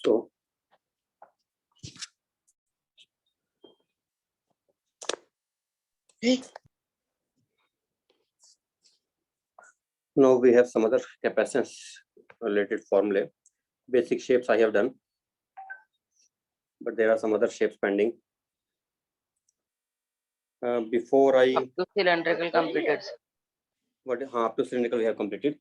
So now we have some other capacitance related formulae. Basic shapes I have done, but there are some other shapes pending. Before I up to cylindrical completed. What up to cylindrical we have completed.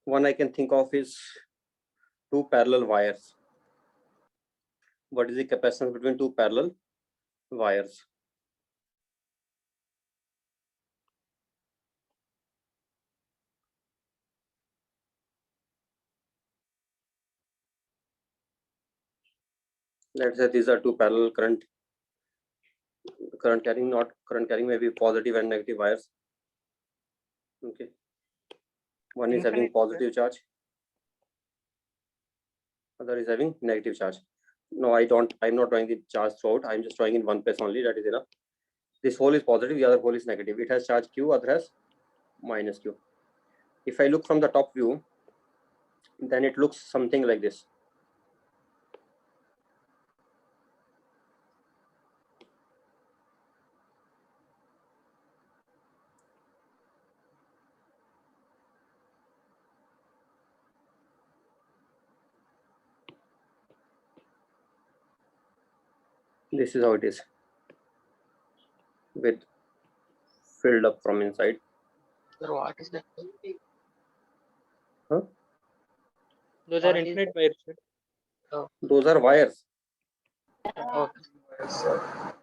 One I can think of is two parallel wires. What is the capacitance between two parallel wires? Let's say these are two parallel current carrying, not current carrying, maybe positive and negative wires. Okay, one is having positive charge, other is having negative charge. No, I'm not drawing the charge throughout. I'm just drawing in one place only. That is enough. This hole is positive, the other hole is negative. It has charge Q, other has minus Q. If I look from the top view, then it looks something like this. This is how it is, with filled up from inside. Sir, what is that? Huh? Those are infinite wires. Oh. Those are wires. Okay.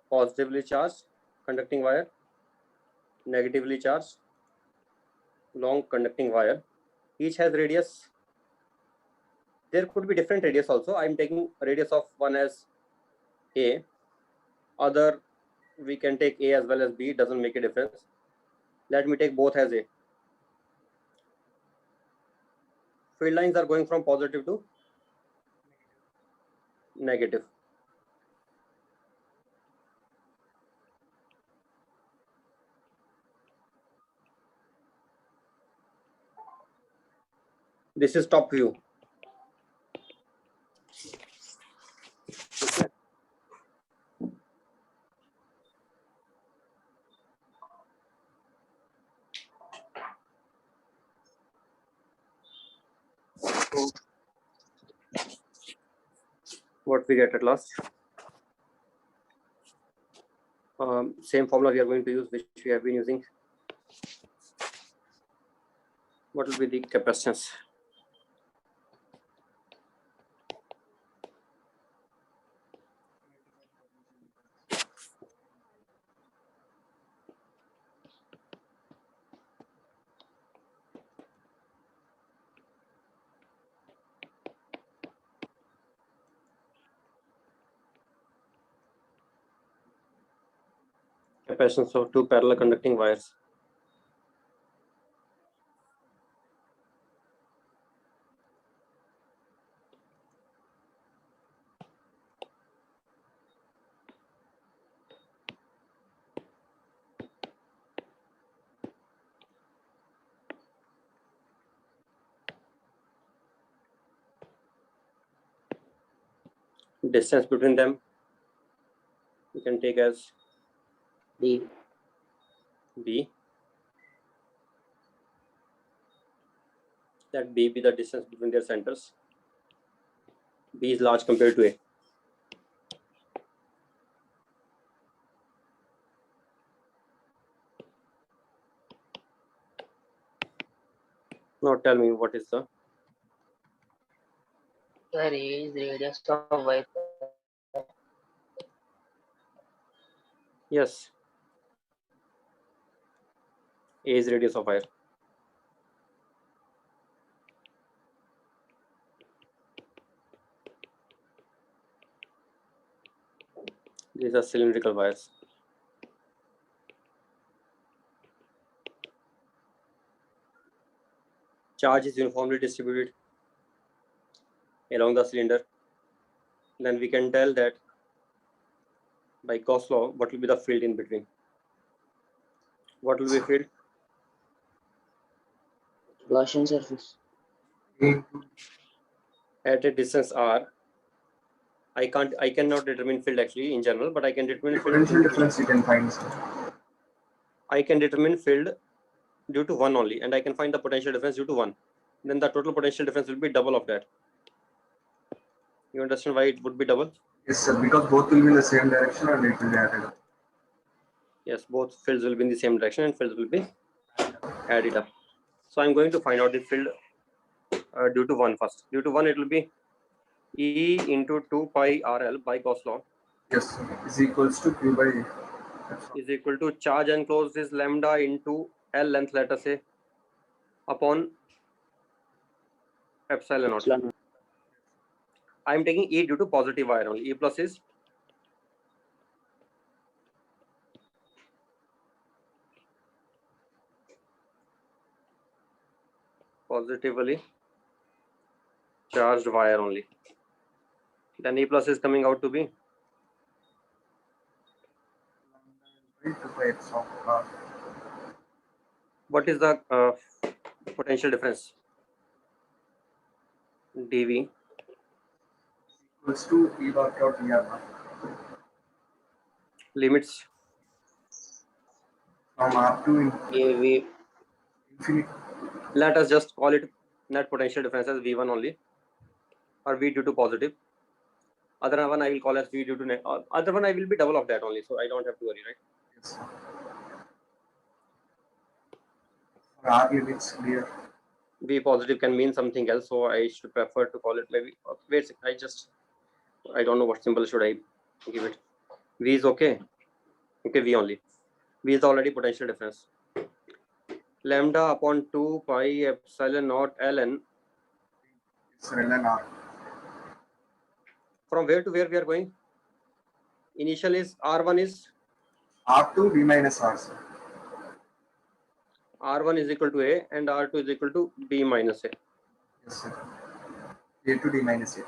Positively charged conducting wire, negatively charged long conducting wire. Each has radius. There could be different radius also. I'm taking radius of one as A. Other we can take A as well as B. Doesn't make a difference. Let me take both as A. Field lines are going from positive to negative. This is top view. What we get at last? Same formula we are going to use, which we have been using. What will be the capacitance? Capacitance of two parallel conducting wires. Distance between them you can take as B. Let B be the distance between their centers. B is large compared to A. Now tell me what is the Sir, A is radius of wire. yes. A is radius of wire. These are cylindrical wires. Charge is uniformly distributed along the cylinder. Then we can tell that by Gauss law what will be the field in between. What will be field? Gaussian surface. At a distance r, I cannot determine field actually in general, but I can determine field. Potential difference you can find, sir. I can determine field due to 1 only, and I can find the potential difference due to 1. Then the total potential difference will be double of that. You understand why it would be double? Yes, sir, because both will be in the same direction and it will be added up. Yes, both fields will be in the same direction and fields will be added up. So I'm going to find out the field due to 1 first. Due to 1, it will be E into 2 pi RL by Gauss law. Yes, sir. Is equals to Q by Is equal to charge enclosed is lambda into L length, let us say, upon epsilon naught. Epsilon. I am taking E due to positive wire only. E plus is positively charged wire only. Then E plus is coming out to be 2 pi epsilon r. what is the potential difference? dV Equals to E bar dot E r bar. limits From r to AV. infinity. let us just call it net potential difference as V1 only, or V due to positive. Other one I will call as V due to net. Other one I will be double of that only, so I don't have to worry, right? Yes, sir. For r limits clear. V positive can mean something else, so I should prefer to call it maybe. Wait, I don't know what symbol should I give it. V is okay. Okay, V only. V is already potential difference. Lambda upon 2 pi epsilon naught ln. It's ln r. From where to where we are going? Initial is R1 is R to B minus r, sir. R1 is equal to A and R2 is equal to B minus A. Yes, sir. A to D minus a.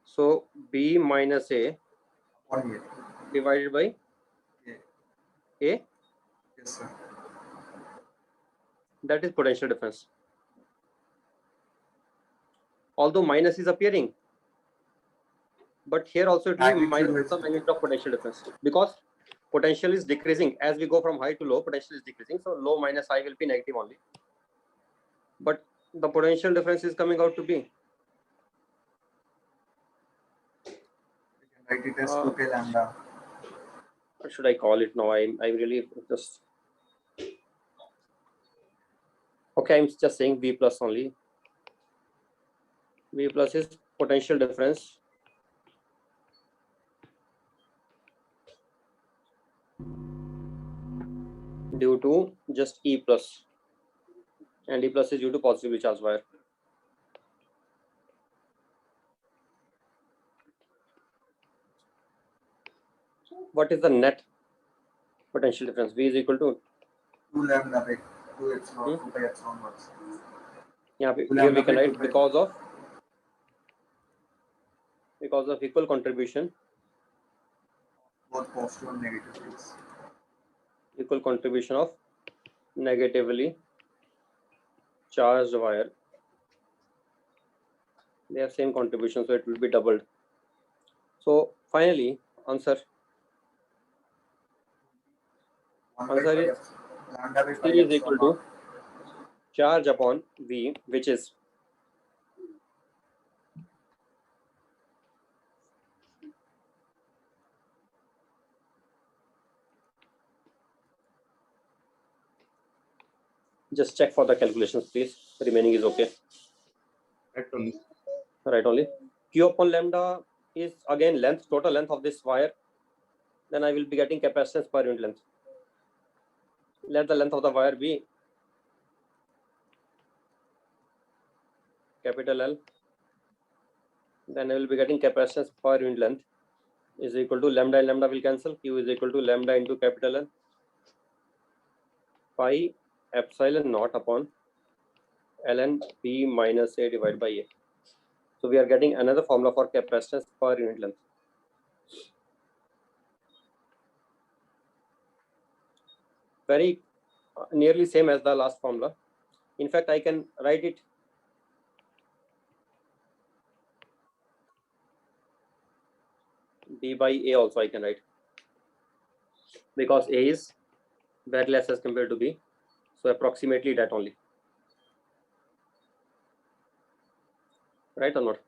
So B minus A Upon a. divided by A. A, Yes, sir. that is potential difference. Although minus is appearing, but here also it will be minus the magnitude of potential difference, because potential is decreasing as we go from high to low. Potential is decreasing, so low minus I will be negative only, but the potential difference is coming out to be Write it as 2 pi lambda. what should I call it now? I really just okay. I'm just saying V plus only. V plus is potential difference due to just E plus, and E plus is due to positively charged wire. What is the net potential difference? V is equal to 2 lambda by 2 epsilon, 2 pi epsilon naught. Yeah, here we can write because of equal contribution, Both positive and negative fields. equal contribution of negatively charged wire. They have same contribution, so it will be doubled. So finally, answer is C is equal to charge upon V, which is just check for the calculations, please. Remaining is okay. Right only. Q upon lambda is again length, total length of this wire. Then I will be getting capacitance per unit length. Let the length of the wire be capital L. Then I will be getting capacitance per unit length is equal to lambda and lambda will cancel. Q is equal to lambda into capital L pi epsilon naught upon ln B minus A divided by A. So we are getting another formula for capacitance per unit length. Very nearly same as the last formula. In fact, I can write it B by A also I can write, because A is very less as compared to B. So approximately that only. Right or not?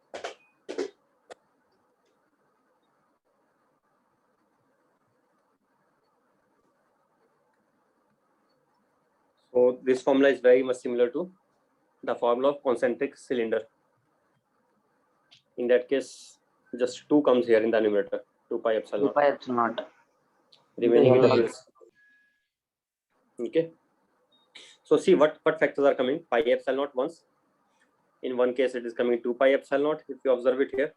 So this formula is very much similar to the formula of concentric cylinder. In that case, just 2 comes here in the numerator, 2 pi epsilon 2 naught. pi epsilon naught. Remaining Yeah. it is. Okay. So see what factors are coming. Pi epsilon naught once. In one case, it is coming 2 pi epsilon naught. If you observe it here,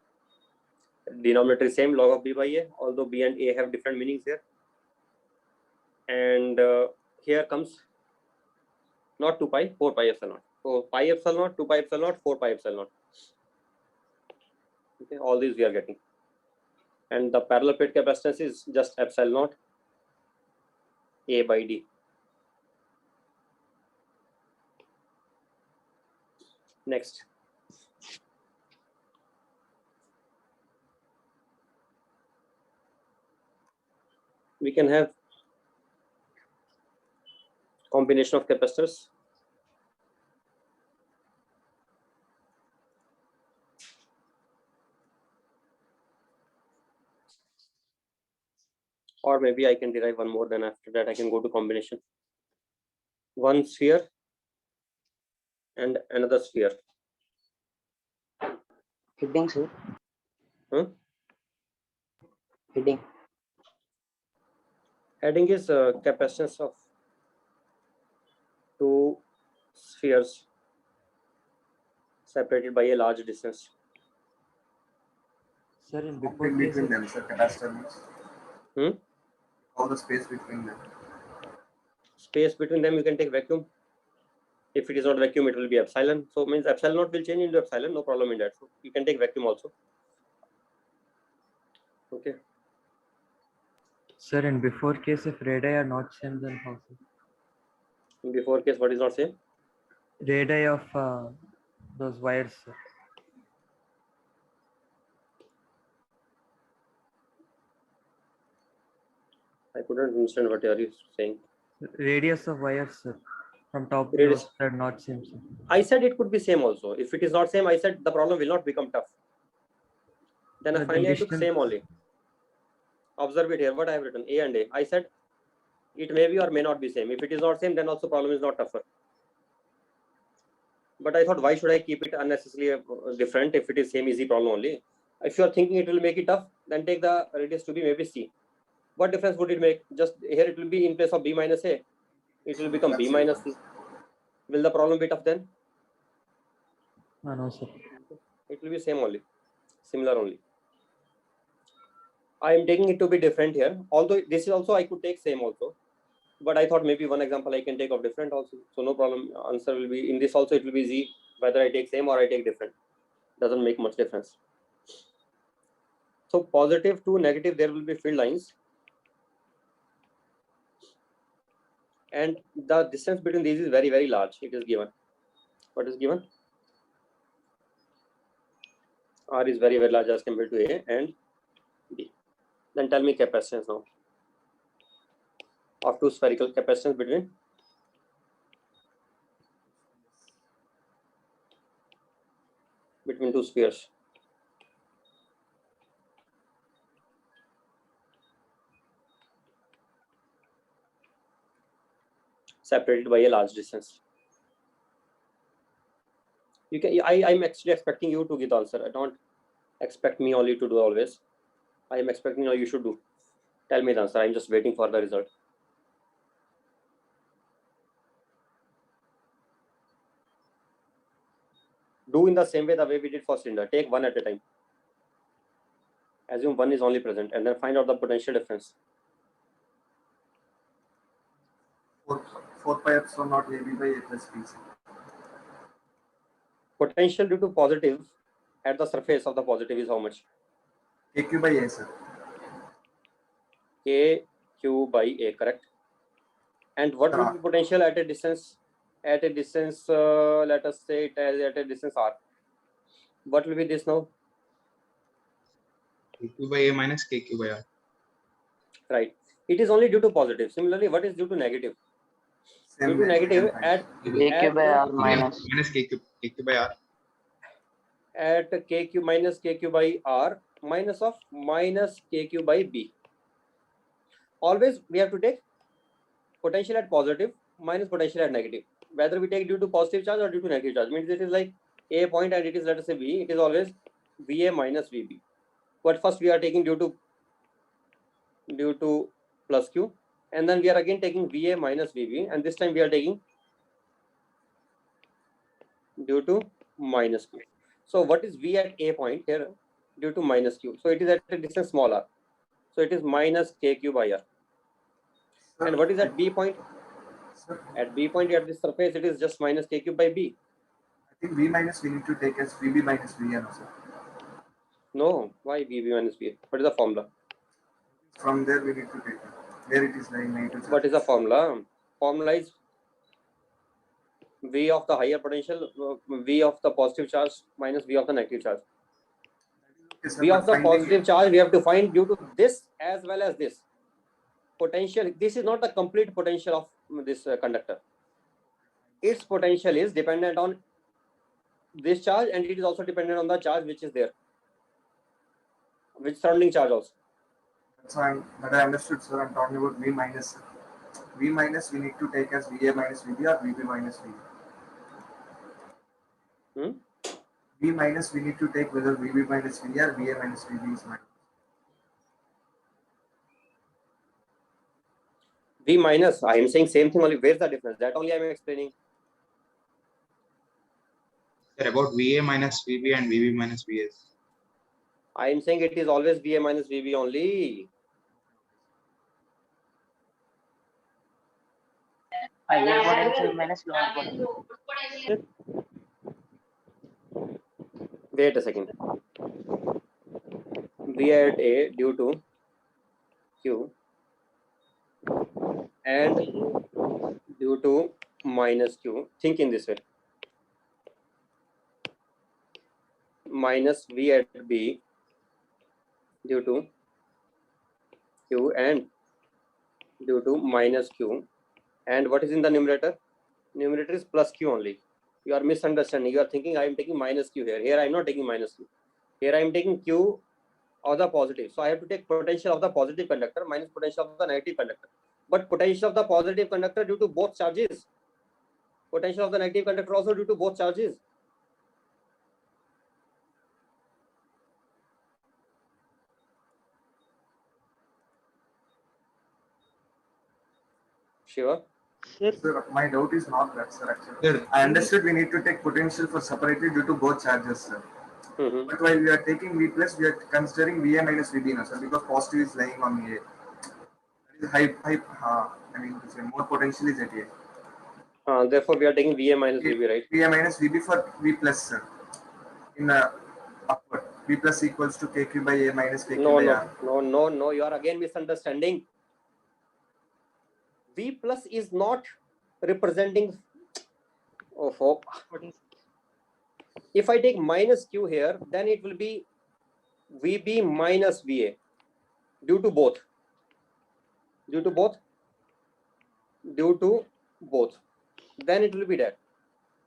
denominator is same, log of B by A, although B and A have different meanings here. And here comes not 2 pi, 4 pi epsilon naught. So pi epsilon naught, 2 pi epsilon naught, 4 pi epsilon naught. Okay, all these we are getting. And the parallel plate capacitance is just epsilon naught A by D. Next. We can have combination of capacitors. Or maybe I can derive one more, then after that I can go to combination. One sphere and another sphere. Heading, sir. Heading. Heading is capacitance of two spheres separated by a large distance. Sir, in before In case, between them, sir, capacitor means. All the space between them. Space between them, you can take vacuum. If it is not vacuum, it will be epsilon. So means epsilon naught will change into epsilon, no problem in that. So you can take vacuum also. Okay. sir, in before case, if radii are not same, then how? Sir? In before case, what is not same? Radii of those wires, sir. I couldn't understand what are you saying. Radius of wires, sir, from top to Radius. are not same, sir. I said it could be same also. If it is not same, I said the problem will not become tough. Then Sir, finally the I took distance- same only. Observe it here. What I have written, A and A. I said it may be or may not be same. If it is not same, then also problem is not tougher. But I thought, why should I keep it unnecessarily different if it is same easy problem only? If you are thinking it will make it tough, then take the radius to be maybe C. What difference would it make? Just here it will be in place of B minus A. It will become B minus C. Will the problem be tough then? No, sir. It will be same only, similar only. I am taking it to be different here. Although this is also I could take same also, but I thought maybe one example I can take of different also. So no problem. Answer will be in this also. It will be Z. Whether I take same or I take different, doesn't make much difference. So positive to negative, there will be field lines, and the distance between these is very, very large. It is given. What is given? R is very, very large as compared to A and B. Then tell me capacitance now of two spherical capacitance between two spheres. Separated by a large distance. You can. I'm actually expecting you to give the answer. I don't expect me only to do always. I am expecting you should do. Tell me the answer. I'm just waiting for the result. Do in the same way the way we did for cylinder. Take one at a time. Assume one is only present, and then find out the potential difference. 4 pi epsilon naught AB by A plus B. Potential due to positive at the surface of the positive is how much? KQ by A, sir. KQ by A, correct? And what would be potential at a distance at a distance, let us say it as at a distance r. What will be this now? KQ by A minus KQ by R. Right. It is only due to positive. Similarly, what is due to negative? Same Due to way, negative same at KQ by R minus. Minus KQ by R. at KQ minus KQ by R minus of minus KQ by B. Always we have to take potential at positive minus potential at negative. Whether we take due to positive charge or due to negative charge, means it is like A point and it is, let us say, B, it is always VA minus VB. But first we are taking due to plus Q, and then we are again taking VA minus VB, and this time we are taking due to minus Q. So what is V at A point here? Due to minus Q. So it is at a distance small r. So it is minus KQ by R. Sir, And what is at B point? Sir, At B point at this surface, it is just minus KQ by B. I think V minus we need to take as VB minus VN, sir. No, why VB minus V? What is the formula? From there we need to take it. Where it is lying negative charge. What is the formula? Formula is V of the higher potential, V of the positive charge minus V of the negative charge. Okay, sir, V but of the finding positive charge we have to find due to this as well as this. Potential, this is not the complete potential of this conductor. Its potential is dependent on this charge, and it is also dependent on the charge which is there, which surrounding charge also. So but I understood, sir. I'm talking about V minus. Sir. V minus we need to take as VA minus VB or VB minus VB. V minus we need to take whether VB minus VB or VA minus VB is minus. V minus, I am saying same thing only. Where's the difference? That only I am explaining. Sir, about VA minus VB and VB minus VS. I am saying it is always VA minus VB only. Higher potential minus lower potential. Wait a second. V at A due to Q and due to minus Q. Think in this way. Minus V at B due to Q and due to minus Q. And what is in the numerator? Numerator is plus Q only. You are misunderstanding. You are thinking I am taking minus Q here. Here I am not taking minus Q. Here I am taking Q of the positive. So I have to take potential of the positive conductor minus potential of the negative conductor. But potential of the positive conductor due to both charges. Potential of the negative conductor also due to both charges. Shiva? Sir, my doubt is not that, sir. Actually, Sir, I understood we need to take potential for separately due to both charges, sir. Mm-hmm. But while we are taking V plus, we are considering VA minus VB now, sir, because positive is lying on A. That is I mean to say more potential is at A. Therefore, we are taking VA minus VB, right? VA minus VB for V plus, sir. In upward, V plus equals to KQ by A minus KQ by R. No. You are again misunderstanding. V plus is not representing. Oh. If I take minus Q here, then it will be VB minus VA due to both. Due to both. Then it will be that.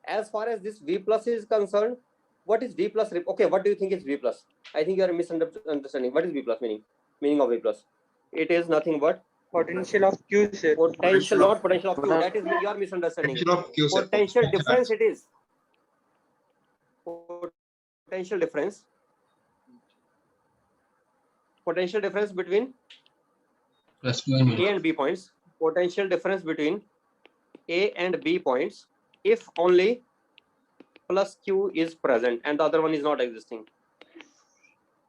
As far as this V plus is concerned, what is V plus? Okay, what do you think is V plus? I think you are misunderstanding. What is V plus meaning? Meaning of V plus? It is nothing but Potential of Q, sir. potential, not potential of Q. That is you are misunderstanding. potential of Q, sir. Potential difference it is. Potential difference. Potential difference between Plus Q and A and B points. Potential difference between A and B points if only plus Q is present and the other one is not existing.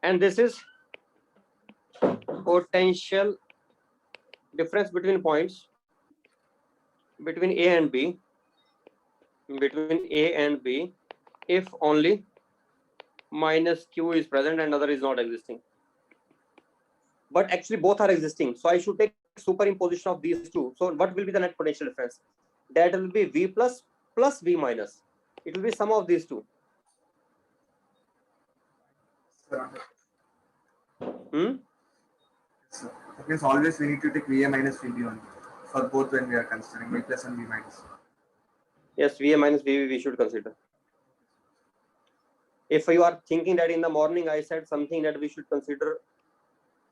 And this is potential difference between points between A and B. If only minus Q is present and other is not existing. But actually both are existing. So I should take superimposition of these two. So what will be the net potential difference? That will be V plus plus V minus. It will be sum of these two. Hmm? So that means always we need to take VA minus VB only for both when we are considering V plus and V minus. Yes, VA minus VB we should consider. If you are thinking that in the morning I said something that we should consider,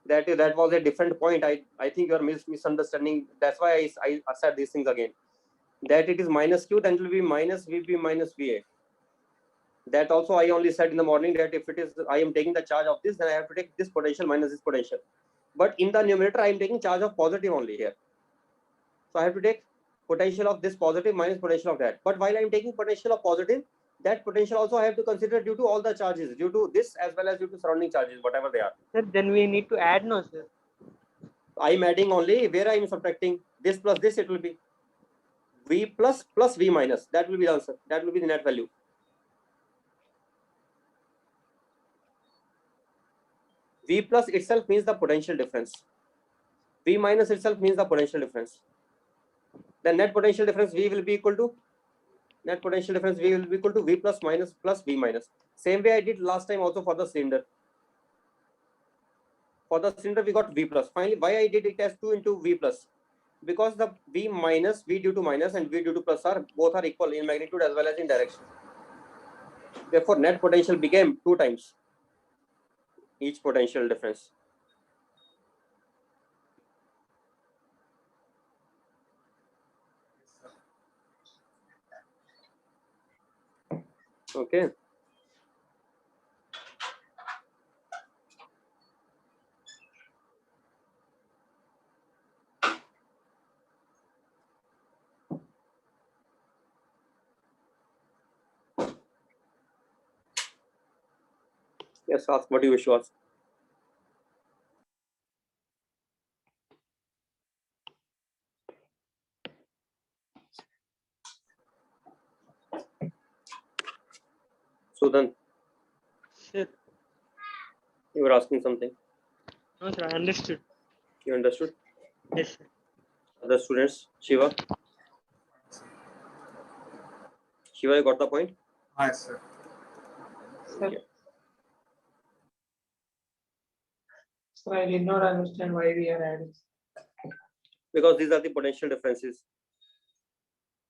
that was a different point. I think you are misunderstanding. That's why I said these things again. That it is minus Q, then it will be minus VB minus VA. That also I only said in the morning that if it is I am taking the charge of this, then I have to take this potential minus this potential. But in the numerator, I am taking charge of positive only here. So I have to take potential of this positive minus potential of that. But while I am taking potential of positive, that potential also I have to consider due to all the charges, due to this as well as due to surrounding charges, whatever they are. Sir, then we need to add, no, sir? I am adding only where I am subtracting this plus this, it will be V plus plus V minus. That will be the answer. That will be the net value. V plus itself means the potential difference. V minus itself means the potential difference. The net potential difference V will be equal to net potential difference V will be equal to V plus minus plus V minus. Same way I did last time also for the cylinder. For the cylinder we got V plus. Finally, why I did it as 2 into V plus? Because the V minus, V due to minus and V due to plus are both are equal in magnitude as well as in direction. Therefore, net potential became 2 times each potential difference. Okay. Yes, ask what you wish to ask. Sudan, Sir, you were asking something. no, sir, I understood. You understood? Yes, sir. Other students, Shiva, you got the point? Yes, sir. Sir. Sir, I did not understand why we are adding. Because these are the potential differences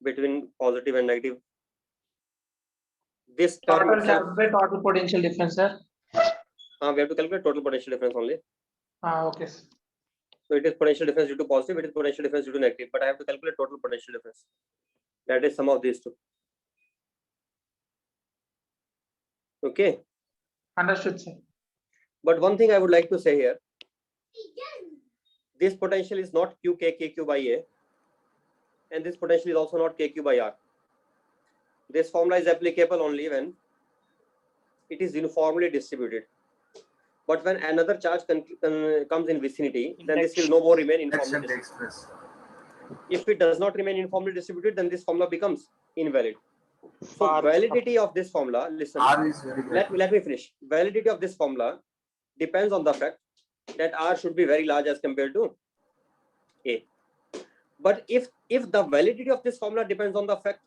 between positive and negative. This term Total itself, total potential difference, sir. we have to calculate total potential difference only. Okay, sir. So it is potential difference due to positive, it is potential difference due to negative, but I have to calculate total potential difference. That is sum of these two. Okay. Understood, sir. But one thing I would like to say here, this potential is not KQ by A, and this potential is also not KQ by R. This formula is applicable only when it is uniformly distributed. But when another charge comes in vicinity, then this will no more remain uniformly distributed. Takes place. If it does not remain uniformly distributed, then this formula becomes invalid. So validity of this formula, listen, R is very great. let me finish. Validity of this formula depends on the fact that R should be very large as compared to A. But if the validity of this formula depends on the fact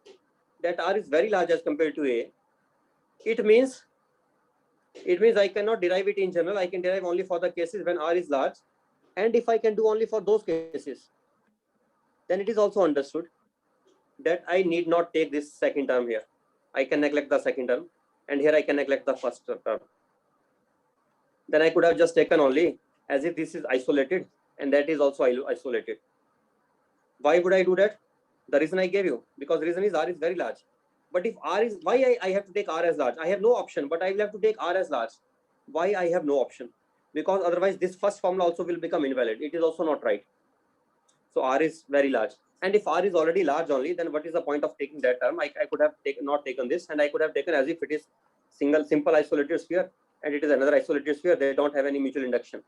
that R is very large as compared to A, it means I cannot derive it in general. I can derive only for the cases when R is large, and if I can do only for those cases, then it is also understood that I need not take this second term here. I can neglect the second term, and here I can neglect the first term. Then I could have just taken only as if this is isolated and that is also isolated. Why would I do that? The reason I gave you, because the reason is R is very large. But if R is, why I have to take R as large? I have no option, but I will have to take R as large. Why I have no option? Because otherwise this first formula also will become invalid. It is also not right. So R is very large. And if R is already large only, then what is the point of taking that term? I could have not taken this, and I could have taken as if it is simple isolated sphere, and it is another isolated sphere. They don't have any mutual induction.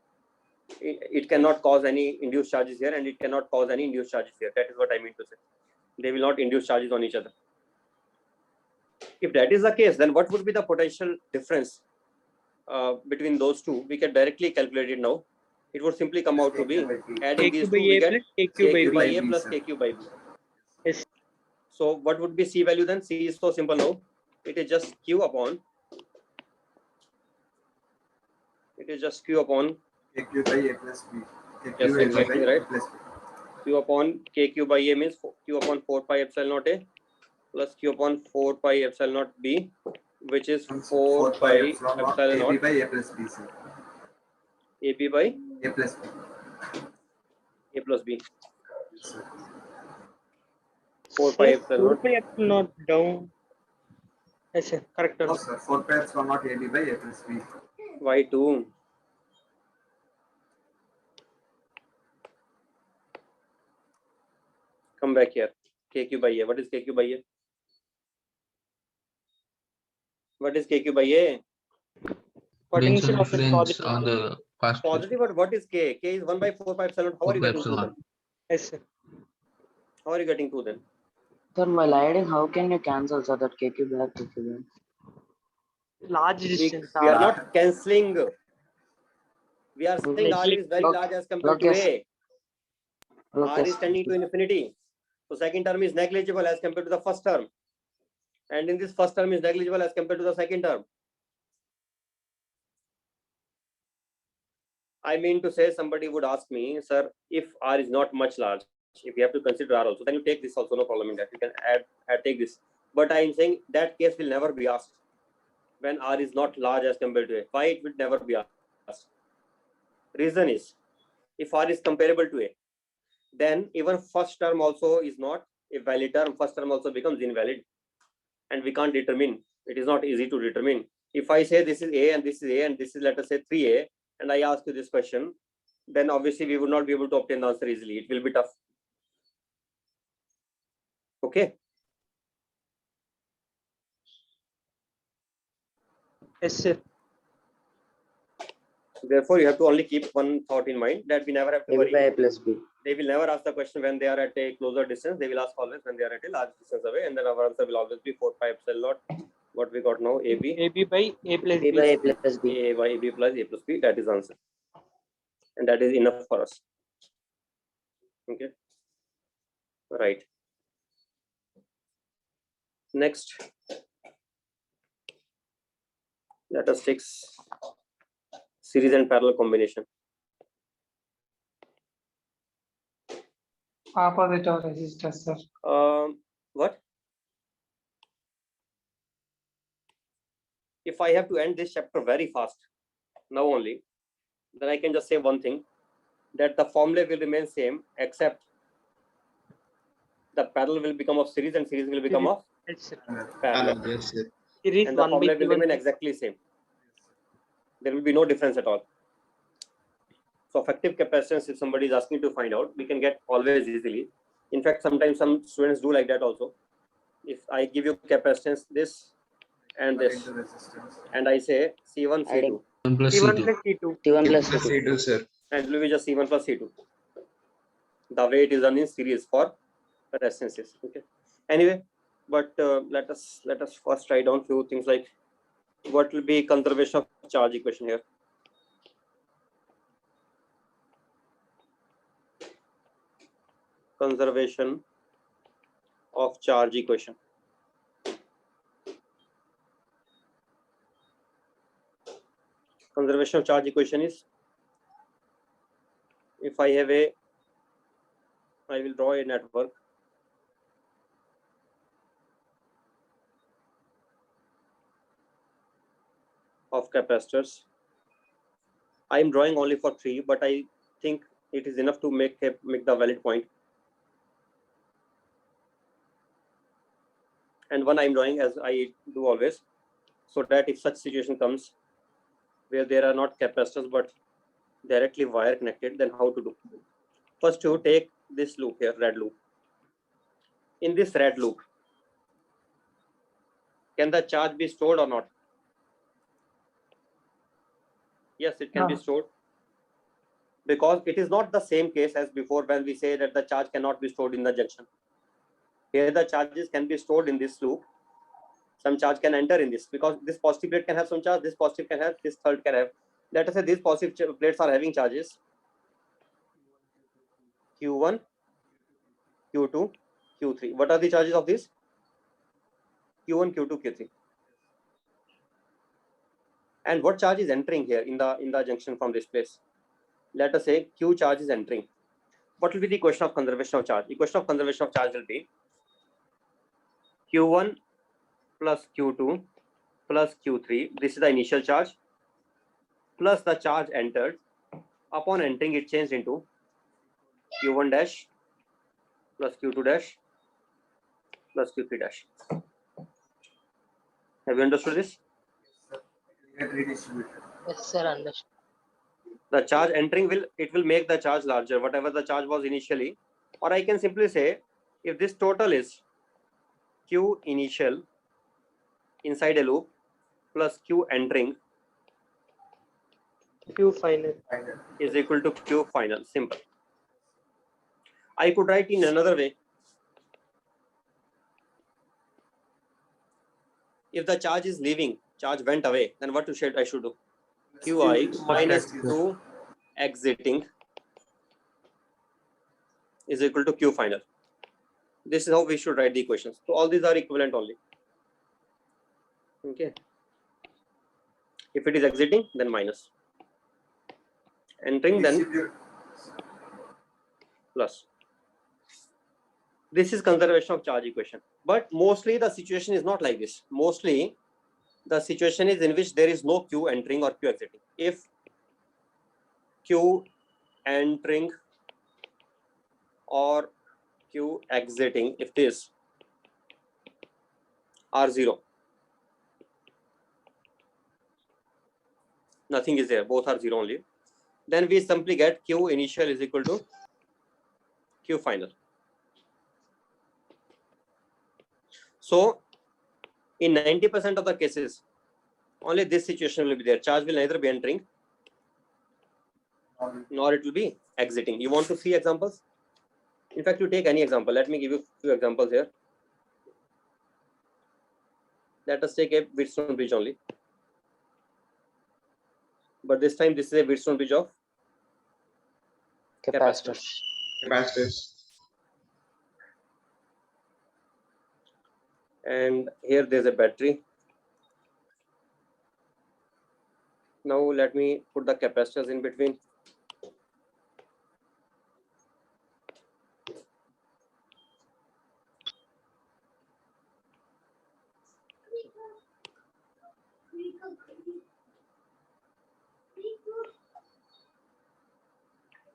It cannot cause any induced charges here, and it cannot cause any induced charges here. That is what I mean to say. They will not induce charges on each other. If that is the case, then what would be the potential difference between those two? We can directly calculate it now. It would simply come out to be adding these two, we get KQ by A plus KQ by B. Yes. So what would be C value then? C is so simple now. It is just Q upon. It is just Q upon KQ by A plus B. KQ Yes, by exactly A right. plus B. Q upon KQ by A means Q upon 4 pi epsilon naught A plus Q upon 4 pi epsilon naught B, which is 4 pi epsilon AB naught by A plus B, sir. AB by A plus B. A plus B. Yes, sir. 4 pi epsilon naught. 4 pi epsilon naught down. Yes, sir. Correct No, answer. sir. 4 pi epsilon naught AB by A plus B. Y2. Come back here. KQ by A. What is KQ by A? What is KQ by A? Potential of the difference positive. on the past Positive, but what is K? K is 1 by 4 pi epsilon. How are you getting 2 then? Yes, sir. How are you getting 2 then? Sir, while adding, how can you cancel so that KQ back to KQ? Large distance. We are not cancelling. We are saying R Neglect. is very large as compared to Okay. A. R Okay. is tending to infinity. So second term is negligible as compared to the first term. And in this first term is negligible as compared to the second term. I mean to say, somebody would ask me, sir, if R is not much large, if you have to consider R also, then you take this also, no problem in that. You can take this. But I am saying that case will never be asked when R is not large as compared to A. Why it will never be asked? Reason is, if R is comparable to A, then even first term also is not a valid term. First term also becomes invalid. And we can't determine. It is not easy to determine. If I say this is A and this is A and this is, let us say, 3A, and I ask you this question, then obviously we would not be able to obtain the answer easily. It will be tough. Okay. Yes, sir. Therefore, you have to only keep one thought in mind, that we never have to AB worry. by A plus B. They will never ask the question when they are at a closer distance. They will ask always when they are at a large distance away, and then our answer will always be 4 pi epsilon naught. What we got now, AB. AB by A plus B by A B. plus B. A by AB plus A plus B. That is answer, and that is enough for us. Okay. Right. Next, let us take series and parallel combination. Opposite of resistor, sir. What? If I have to end this chapter very fast, now only, then I can just say one thing, that the formula will remain same, except the parallel will become of series and series will become of Yes, sir. parallel. Yes, sir. Series And the 1 by formula will remain P1. exactly same. There will be no difference at all. So effective capacitance, if somebody is asking to find out, we can get always easily. In fact, sometimes some students do like that also. If I give you capacitance this and this, Into resistance. and I say C1, C2, 1 plus P1 C2. plus P2. T1 plus Plus T2. C2, sir. and it will be just C1 plus C2. The way it is done in series for resistances. Okay. Anyway, but let us first write down few things like what will be conservation of charge equation here. Conservation of charge equation. Conservation of charge equation is, if I have I will draw a network of capacitors. I am drawing only for 3, but I think it is enough to make the valid point. And one I am drawing, as I do always, so that if such situation comes where there are not capacitors but directly wire connected, then how to do? First, you take this loop here, red loop. In this red loop, can the charge be stored or not? Yes, it can be No. stored, because it is not the same case as before when we say that the charge cannot be stored in the junction. Here the charges can be stored in this loop. Some charge can enter in this, because this positive plate can have some charge, this positive can have, this third can have. Let us say these positive plates are having charges Q1, Q2, Q3. What are the charges of this? Q1, Q2, Q3. And what charge is entering here in the junction from this place? Let us say Q charge is entering. What will be the equation of conservation of charge? Equation of conservation of charge will be Q1 plus Q2 plus Q3. This is the initial charge plus the charge entered. Upon entering, it changed into Q1 dash plus Q2 dash plus Q3 dash. Have you understood this? Get redistributed. Yes, sir, understood. The charge entering will make the charge larger, whatever the charge was initially. Or I can simply say, if this total is Q initial inside a loop plus Q entering Q final. Final. is equal to Q final. Simple. I could write in another way. If the charge is leaving, charge went away, then what I should do? Qi minus Q exiting is equal to Q final. This is how we should write the equations. So all these are equivalent only. Okay. If it is exiting, then minus. Entering, then Distribute. plus. This is conservation of charge equation. But mostly the situation is not like this. Mostly the situation is in which there is no Q entering or Q exiting. If Q entering or Q exiting, if this are 0, nothing is there, both are 0 only, then we simply get Q initial is equal to Q final. So in 90% of the cases, only this situation will be there. Charge will neither be entering nor it will be exiting. You want to see examples? In fact, you take any example. Let me give you a few examples here. Let us take a Wheatstone bridge only. But this time, this is a Wheatstone bridge of Capacitors. Capacitors. And here there's a battery. Now let me put the capacitors in between.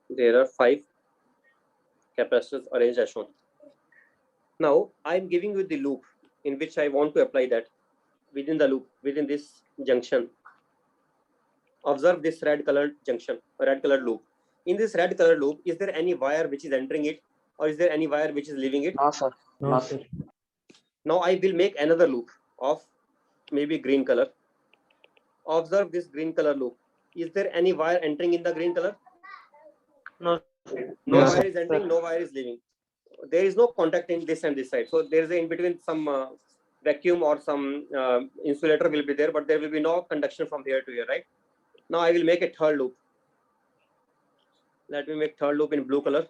There are 5 capacitors arranged as shown. Now I'm giving you the loop in which I want to apply that within the loop, within this junction. Observe this red colored junction, red colored loop. In this red colored loop, is there any wire which is entering it, or is there any wire which is leaving it? No, sir. No, No, sir. Now I will make another loop of maybe green color. Observe this green color loop. Is there any wire entering in the green color? No. No No, wire is entering, no wire is leaving. There is no contact in this and this side. So there is in between some vacuum or some insulator will be there, but there will be no conduction from here to here, right? Now I will make a third loop. Let me make third loop in blue color.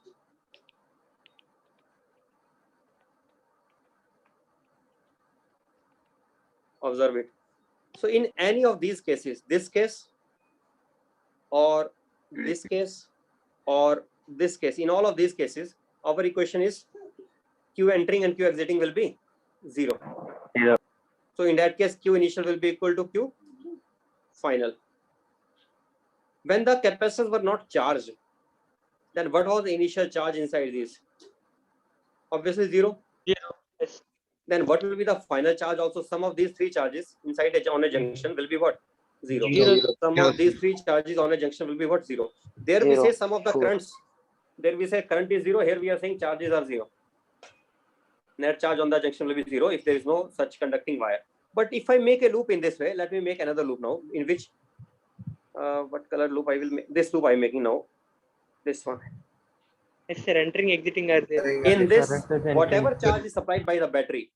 Observe it. So in any of these cases, this case or this case or this case, in all of these cases, our equation is Q entering and Q exiting will be 0. So in that case, Q initial will be equal to Q final. When the capacitors were not charged, then what was the initial charge inside these? Obviously 0. Yes. Then what will be the final charge? Also, some of these 3 charges inside on a junction will be what? 0. Zero. Some of these 3 charges on a junction will be what? 0. There we 0. say some of the Four. currents. There we say current is 0. Here we are saying charges are 0. Net charge on the junction will be 0 if there is no such conducting wire. But if I make a loop in this way, let me make another loop now, in which what color loop I will make? This loop I am making now. This one. Yes, sir. Entering, exiting are there. In this, Correct, entering. whatever charge is supplied by the battery,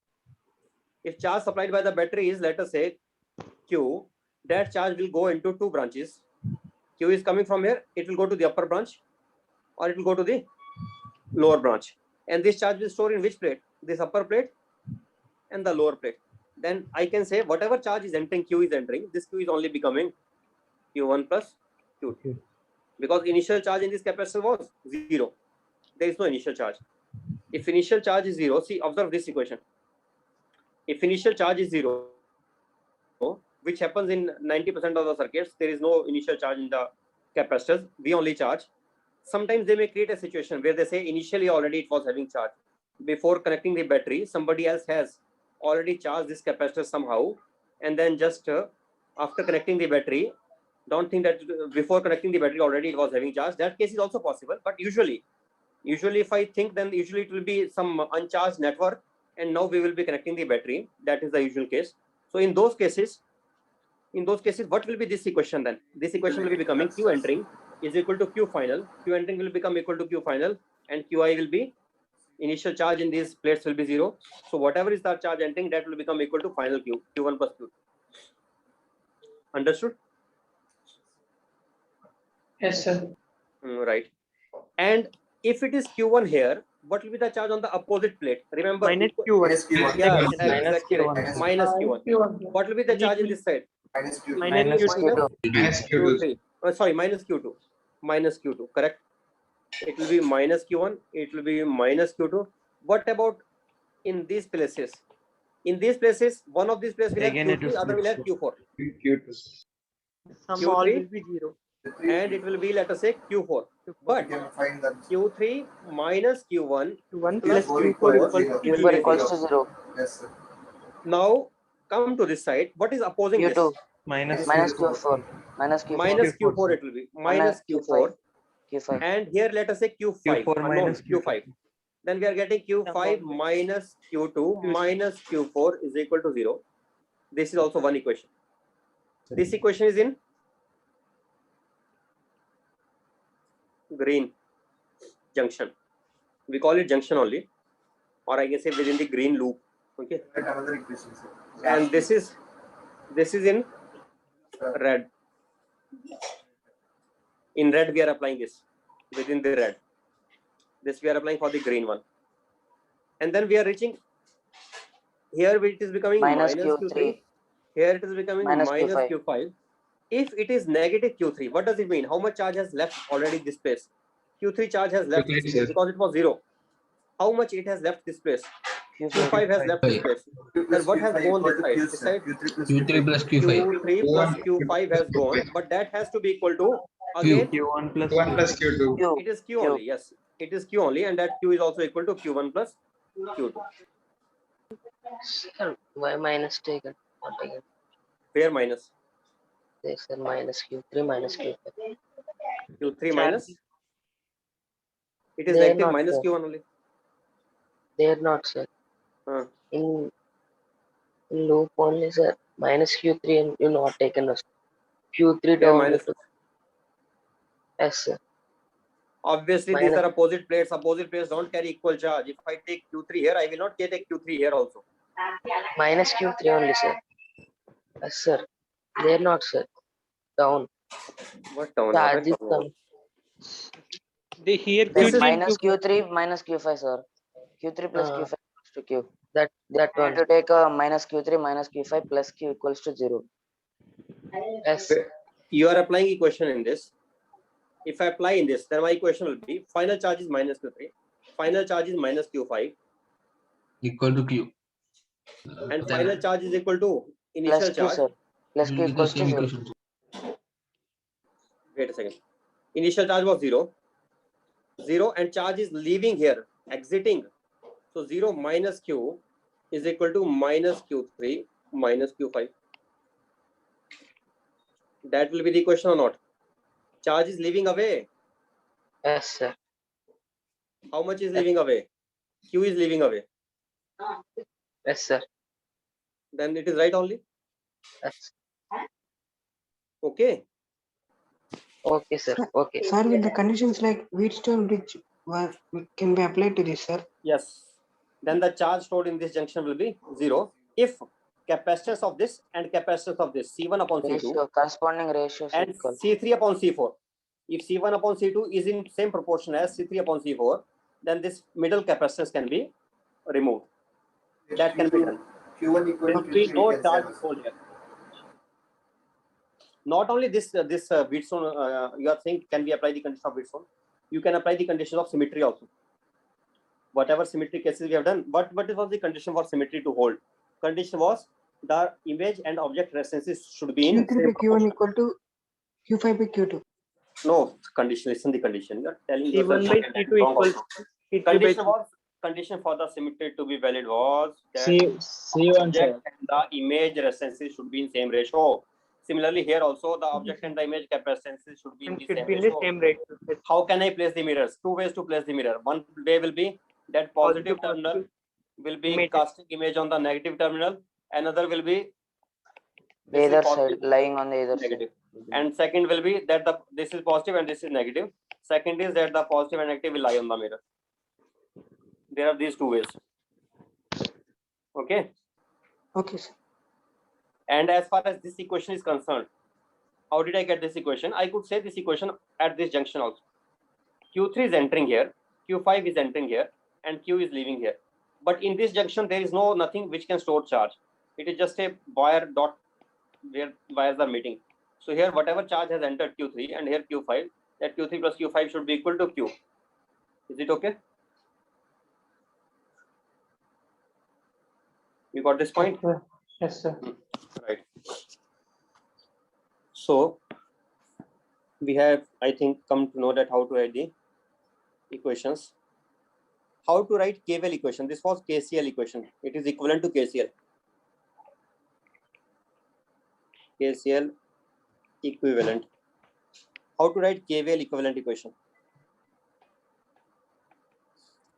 if charge supplied by the battery is, let us say, Q, that charge will go into 2 branches. Q is coming from here, it will go to the upper branch or it will go to the lower branch. And this charge will store in which plate? this upper plate and the lower plate. Then I can say whatever charge is entering, Q is entering, this Q is only becoming Q1 plus Q2. Because initial charge in this capacitor was 0. There is no initial charge. If initial charge is 0, see, observe this equation. If initial charge is 0, which happens in 90% of the circuits, there is no initial charge in the capacitors, we only charge. Sometimes they may create a situation where they say initially already it was having charge. Before connecting the battery, somebody else has already charged this capacitor somehow, and then just after connecting the battery, don't think that before connecting the battery already it was having charge. That case is also possible, but usually if I think, then usually it will be some uncharged network, and now we will be connecting the battery. That is the usual case. So in those cases, what will be this equation then? This equation will be becoming Q entering is equal to Q final. Q entering will become equal to Q final, and Qi will be initial charge in these plates will be 0. So whatever is the charge entering, that will become equal to final Q, Q1 plus Q2. Understood? Yes, sir. Right. And if it is Q1 here, what will be the charge on the opposite plate? Remember, Minus Q1. Minus Q1. yeah, Minus exactly right. Q1. Minus Q1. Q1. What will be the charge in this side? Minus Q2. Minus Q2. Minus Q2. Q3. Sorry, minus Q2. Minus Q2, correct. It will be minus Q1. It will be minus Q2. What about in these places? In these places, one of these places will have Again, it Q3, will other will have split. Q4. Q2. Some all Q3 will be 0. and it will be, let us say, Q4. But You can find that Q3 minus Q1 1 plus plus Q4 Q4 equals will be Q4 0. equals to 0. yes, sir. Now come to this side. What is opposing Q2 this? Minus minus Q4. Minus Q4. Minus Q4, Q4 sir. it will be. Minus Q5. Q4. Q5. And here let us say Q5. Q4 unknown, minus Q5. Then we are getting Q5 minus Q2 minus Q4 is equal to 0. This is also one equation. This equation is in green junction. We call it junction only, or I can say within the green loop. Okay. Write another equation, sir. And this is in red. In red we are applying this within the red. This we are applying for the green one. And then we are reaching here, it is becoming Minus minus Q3. Q3. Here it is becoming Minus minus Q5. Q5. If it is negative Q3, what does it mean? How much charge has left already this place? Q3 charge has left this place because it was 0. How much it has left this place? Q5 has left this place. Then what has gone this side? This side Q3 plus Q5. Q3 plus Q5 has gone, but that has to be equal to again Q1 plus Q1 plus Q2. Q. it is Q only. Yes, it is Q only, and that Q is also equal to Q1 plus Q2. Sir, why minus taken? Not taken. Where minus? Yes, sir, minus Q3 minus Q5. Q3 minus? It is They are negative not, minus sir. Q1 only. They are not, sir. In loop only, sir. Minus Q3 and you not taken us. Q3 Where down. minus? Yes, sir. Obviously, these Minus. are opposite plates. Opposite plates don't carry equal charge. If I take Q3 here, I will not take Q3 here also. Minus Q3 only, sir. Yes, sir. They are not, sir. Down. What down? Charges come. They here This is Minus Q3 minus Q5, sir. Q3 plus Q5 equals to Q. That You one. have to take a minus Q3 minus Q5 plus Q equals to 0. Yes. you are applying equation in this. If I apply in this, then my equation will be final charge is minus Q3, final charge is minus Q5, Equal to Q. and Then final charge is equal to Plus initial Q, charge. sir. Plus it Q will be the equals to same 0. equation. Wait a second. Initial charge was 0. 0 and charge is leaving here, exiting. So 0 minus Q is equal to minus Q3 minus Q5. That will be the equation or not? Charge is leaving away. Yes, sir. How much is leaving away? Q is leaving away. Yes, sir. Then it is right only. Yes. Okay. Okay, sir. Okay. Sir, with the conditions like Wheatstone bridge can be applied to this, sir. Yes. Then the charge stored in this junction will be 0. If capacitance of this and capacitance of this C1 upon C2 Ratio, corresponding ratios and equal. C3 upon C4, if C1 upon C2 is in same proportion as C3 upon C4, then this middle capacitance can be removed. that can be done. Q1 equal to There will be Q3 no we can say charge also. hole here. Not only this Wheatstone, you are saying can we apply the condition of Wheatstone? You can apply the condition of symmetry also. Whatever symmetry cases we have done, what was the condition for symmetry to hold? Condition was the image and object references should be in Q3 same by Q1 proportion. equal to Q5 by Q2. No condition. Listen the condition. You are telling C1 yourself by again that C2 is wrong equals also. C3 by Condition C. was condition for the symmetry to be valid was that C1, sir. object and the image references should be in same ratio. Similarly, here also the object and the image references should be in And the should same be in the ratio. same rate. How can I place the mirrors? Two ways to place the mirror. One way will be that positive terminal will be image. casting image on the negative terminal. Another will be The this is other positive, side, lying on the other negative. side. And second will be that this is positive and this is negative. Second is that the positive and negative will lie on the mirror. There are these two ways. Okay. Okay, sir. And as far as this equation is concerned, how did I get this equation? I could say this equation at this junction also. Q3 is entering here, Q5 is entering here, and Q is leaving here. But in this junction, there is nothing which can store charge. It is just a wire dot where wires are meeting. So here, whatever charge has entered Q3 and here Q5, that Q3 plus Q5 should be equal to Q. Is it okay? You got this point? Yes, sir. Right. So we have, I think, come to know that how to write the equations. How to write KVL equation? This was KCL equation. It is equivalent to KCL. KCL equivalent. How to write KVL equivalent equation?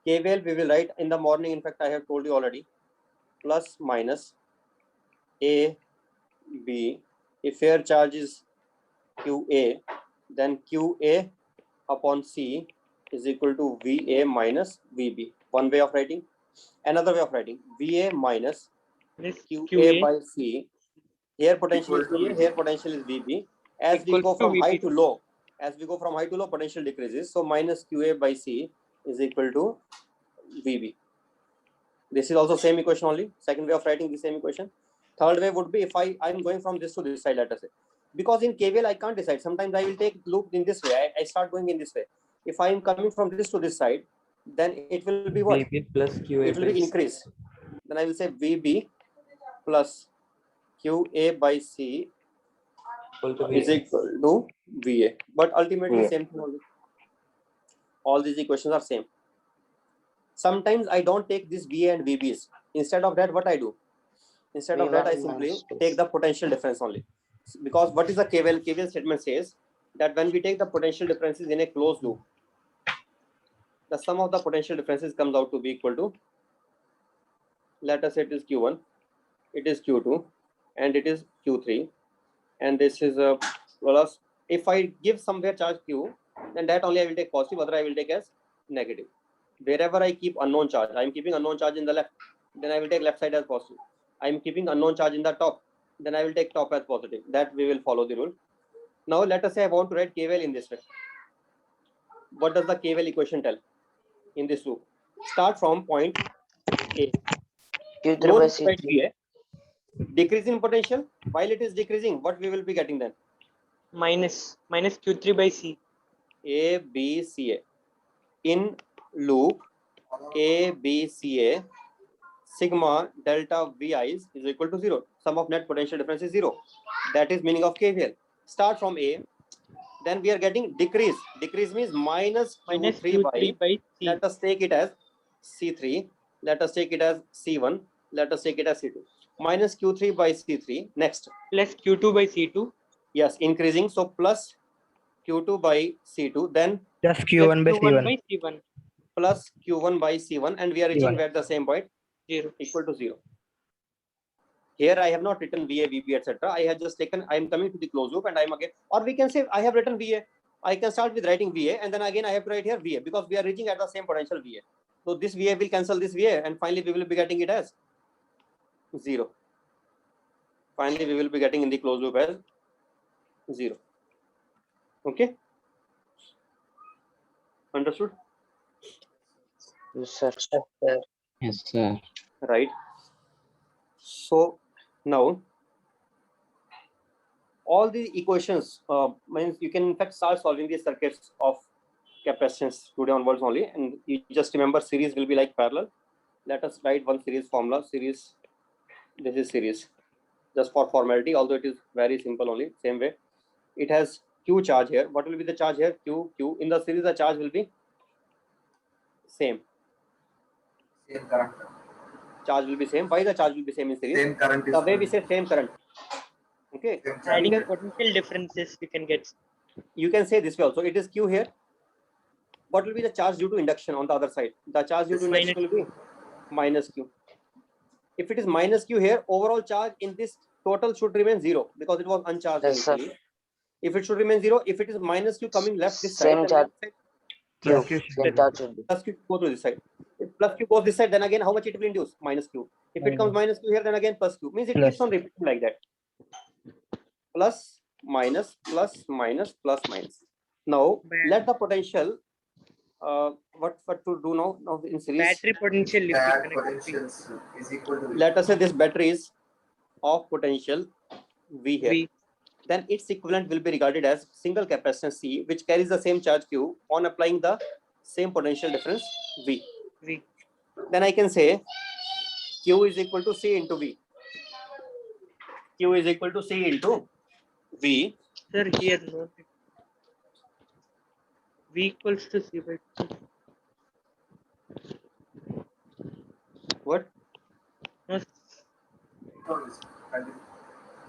KVL we will write in the morning. In fact, I have told you already. Plus minus A B. If fair charge is QA, then QA upon C is equal to VA minus VB. One way of writing. Another way of writing VA minus QA by C. Here potential is VA, here potential is VB. As we go from high to low, potential decreases. So minus QA by C is equal to VB. This is also same equation only. Second way of writing the same equation. Third way would be if I'm going from this to this side, let us say. Because in KVL, I can't decide. Sometimes I will take loop in this way. I start going in this way. If I am coming from this to this side, then it will be what? VB plus QA. It will be increase. Then I will say VB plus QA by C is equal to VA. But ultimately same thing only. All these equations are same. Sometimes I don't take this VA and VBs. Instead of that, what I do? Instead of that, I simply take the potential difference only. Because what is the KVL? KVL statement says that when we take the potential differences in a closed loop, the sum of the potential differences comes out to be equal to, let us say it is Q1, it is Q2, and it is Q3, and this is a plus. If I give somewhere charge Q, then that only I will take positive, other I will take as negative. Wherever I keep unknown charge, I am keeping unknown charge in the left, then I will take left side as positive. I am keeping unknown charge in the top, then I will take top as positive. That we will follow the rule. Now let us say I want to write KVL in this way. What does the KVL equation tell in this loop? Start from point A. Q3 No by need to write C3. VA. Decrease in potential. While it is decreasing, what we will be getting then? Minus Q3 by C. A, B, C, A. In loop A, B, C, A, sigma delta Vi is equal to 0. Sum of net potential difference is 0. That is meaning of KVL. Start from A. Then we are getting decrease. Decrease means minus Q3 by C. Let us take it as C3. Let us take it as C1. Let us take it as C2. Minus Q3 by C3. Next. Plus Q2 by C2. Yes, increasing. So plus Q2 by C2. Then Just Q1 by Q1 C1. by C1. Plus Q1 by C1. And we are reaching C1. at the same point. 0. Equal to 0. Here I have not written VA, VB, etc. I have just taken, I am coming to the closed loop and I am again, or we can say I have written VA. I can start with writing VA and then again I have to write here VA because we are reaching at the same potential VA. So this VA will cancel this VA and finally we will be getting it as 0. Finally we will be getting in the closed loop as 0. Okay? Understood? Yes, sir. Yes, sir. Right. So now all the equations means you can in fact start solving the circuits of capacitance today onwards only, and you just remember series will be like parallel. Let us write one series formula. Series, this is series, just for formality, although it is very simple only. Same way, it has q charge here. What will be the charge here? Q. In the series, the charge will be same. Same current. Charge will be same. Why the charge will be same in series? Same current is The way we say same current. Okay. same charge. Adding potential differences, we can get. You can say this way also. It is q here. What will be the charge due to induction on the other side? The charge due to induction will be minus q. If it is minus q here, overall charge in this total should remain 0 because it was uncharged Yes, sir. initially. If it should remain 0, if it is minus q coming left this Same side, charge. then Q. Plus Q should Same be charge should be. plus q go to this side. If plus q goes this side, then again how much it will induce? Minus q. If it comes minus q here, then again plus q. Means it Plus. keeps on repeating like that. Plus, minus, plus, minus, plus, minus. Now let the potential. What to do now? Now in series. Battery potential. if we That connect with potentials is equal to Let us say this battery is of potential V here. V. Then its equivalent will be regarded as single capacitance C, which carries the same charge Q on applying the same potential difference V. V. Then I can say Q is equal to C into V. Q is equal to C into V. Sir, here no. V equals to C by 2. What? No,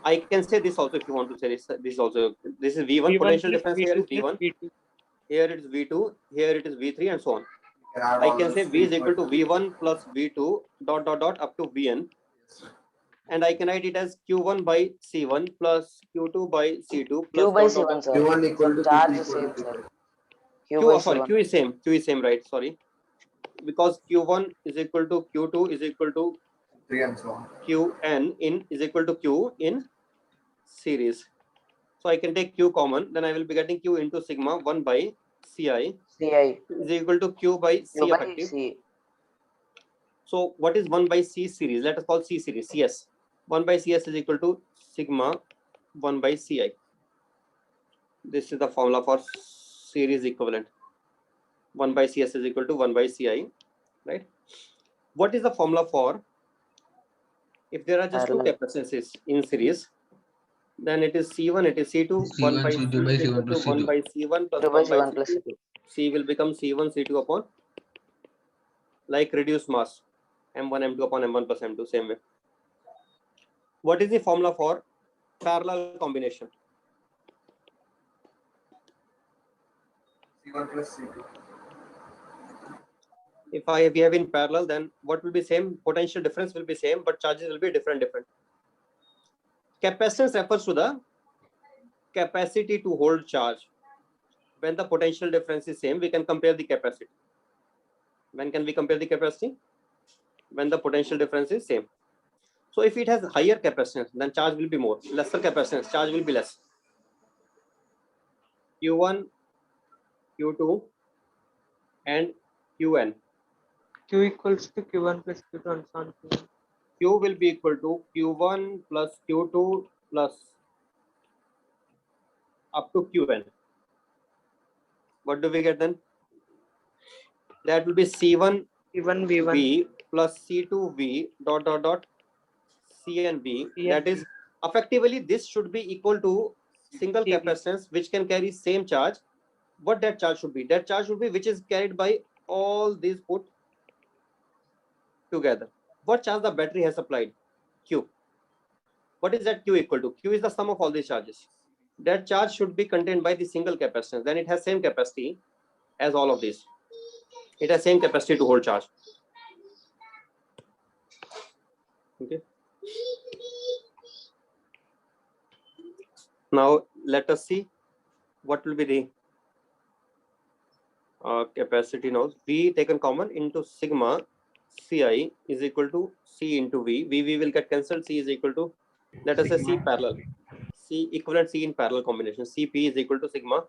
I can say this also if you want to say this. This also. This is V1. V1 Potential plus difference V2 here is plus V1. V2. Here it is V2. Here it is V3 and so on. add I all can those say V is things, equal to but- V1 plus V2 dot dot dot up to Vn. And I can write it as Q1 by C1 plus Q2 by C2 plus Q by dot, dot, C1, dot. sir. Q1 equal to Charge Q3 is equal same, to sir. Q3. Q Q, by oh, sorry, C1. Q is same. Q is same, right? Sorry. Because Q1 is equal to Q2 is equal to 3 and so on. Qn in is equal to Q in series. So I can take Q common, then I will be getting Q into sigma 1 by Ci CI. is equal to Q by C Q by effective. C. So what is 1 by C series? Let us call C series, CS. 1 by CS is equal to sigma 1 by Ci. This is the formula for series equivalent. 1 by CS is equal to 1 by Ci, right? What is the formula for if there are just two Parallel. capacitances in series? Then it is C1, it is C2, 1 C1, by C2 C by is equal C1 to plus 1 C2. by C1 plus 2 by 1 by C1 plus C2. C2. C will become C1, C2 upon like reduced mass M1, M2 upon M1 plus M2, same way. What is the formula for parallel combination? C1 plus C2. If we have in parallel, then what will be same? Potential difference will be same, but charges will be different. Capacitance refers to the capacity to hold charge. When the potential difference is same, we can compare the capacity. When can we compare the capacity? When the potential difference is same. So if it has higher capacitance, then charge will be more. Lesser capacitance, charge will be less. Q1, Q2, and Qn. Q equals to Q1 plus Q2 and so on. Q will be equal to Q1 plus Q2 plus up to Qn. What do we get then? That will be C1 C1 V1. V plus C2 V dot dot dot Cn V. Cn That is effectively this should be equal to single CV. capacitance which can carry same charge. What that charge should be? That charge should be which is carried by all these put together. What charge the battery has applied? Q. What is that Q equal to? Q is the sum of all these charges. That charge should be contained by the single capacitance. Then it has same capacity as all of these. It has same capacity to hold charge. Okay. Now let us see what will be the capacity now. V taken common into sigma Ci is equal to C into V. V will get cancelled. C is equal to, let us say C parallel. C equivalent C in parallel combination. Cp is equal to sigma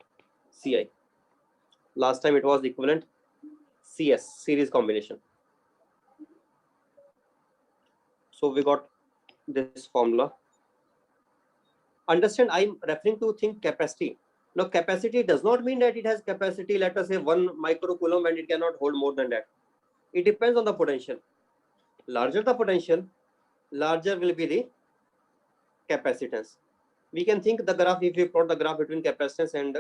Ci. Last time it was equivalent CS, series combination. So we got this formula. Understand, I'm referring to think capacity. Now, capacity does not mean that it has capacity, let us say 1 microcoulomb, and it cannot hold more than that. It depends on the potential. Larger the potential, larger will be the capacitance. We can think the graph, if we plot the graph between capacitance and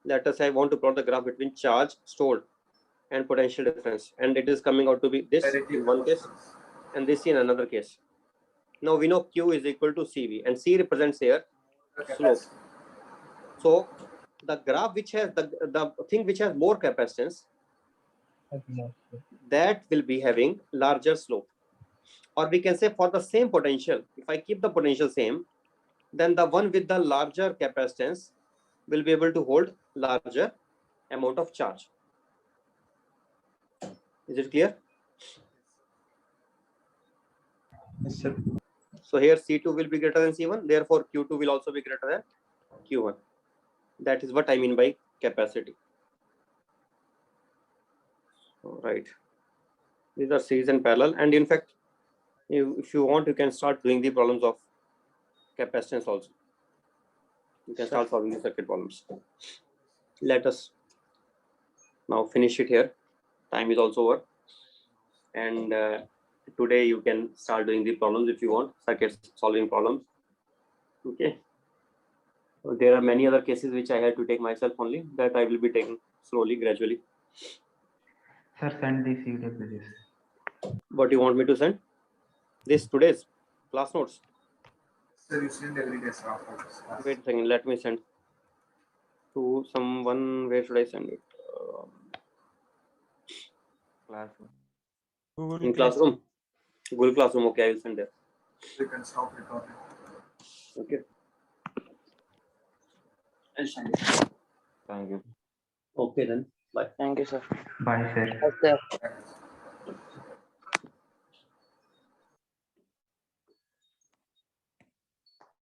let us say I want to plot the graph between charge stored and potential difference, and it is coming out to be this in one case and this in another case. Now we know Q is equal to CV, and C represents here slope. So the graph which has the thing which has more capacitance, that will be having larger slope. Or we can say for the same potential, if I keep the potential same, then the one with the larger capacitance will be able to hold larger amount of charge. Is it clear? Yes, sir. So here C2 will be greater than C1, therefore Q2 will also be greater than Q1. That is what I mean by capacity. All right. These are series and parallel, and in fact, if you want, you can start doing the problems of capacitance also. You can start solving the circuit problems. Let us now finish it here. Time is also over, and today you can start doing the problems if you want, circuit solving problems. Okay. So there are many other cases which I had to take myself only, that I will be taking slowly, gradually. Sir, send the CWs. What do you want me to send? This today's class notes. Sir, you send every day, sir, after this class. Wait a second, let me send to someone. Where should I send it? In Classroom. Google Classroom. Okay, I will send there. You can stop recording. Okay. I'll send it. Thank you. Okay then. Bye. Thank you, sir. Bye, sir. Yes, sir. Thank you.